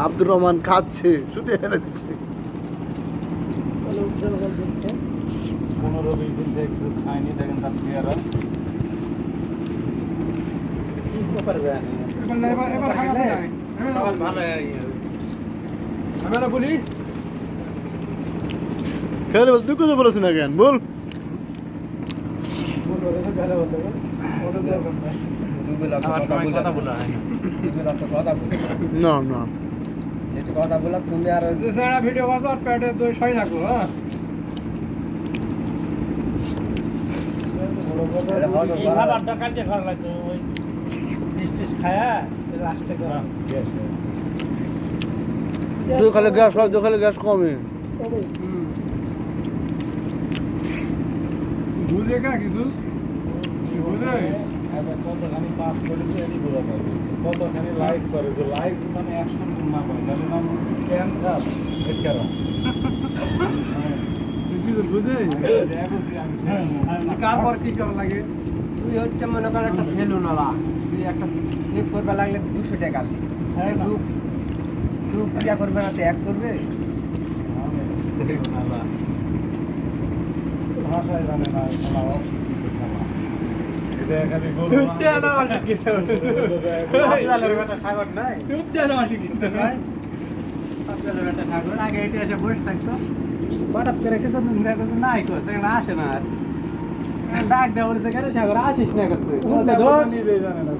আব্দুর রহমান খাচ্ছে শুধু এনে দিচ্ছে 15-20 দিন থেকে কিছু খায়নি, দেখেন তার চেহারা। খেলে বল তুই কিছু বলেছিস না কেন বল না না কথা বলা তুমি আর ভিডিও করছো আর পেটে দুই ছয় থাকো। হ্যাঁ তুই খালি গ্যাস হয় তুই খালি গ্যাস কমে বুঝে কা কিছু বুঝে কতখানি পাস করেছে এটি বোঝা যাবে, কতখানি লাইক করে, যে লাইক মানে 100 না করে তাহলে নাম ক্যান্সার এটারা বুঝে কার পর কি করা লাগে। তুই হচ্ছে মনে কর একটা সেলুন আলা, তুই একটা সেভ করবে লাগলে 200 টাকা দিবি, তুই পূজা করবে না তো এক করবে ভাষায় জানে না শোনা অশিক্ষিত শোনা। এটা এখানে আগে এটা এসে বসে থাকতো হঠাৎ করে কিছু নাই তো সেখানে আসে না আর ডাক দেওয়া বলেছে কেন সাগর আসিস না করতে নিজেই জানে না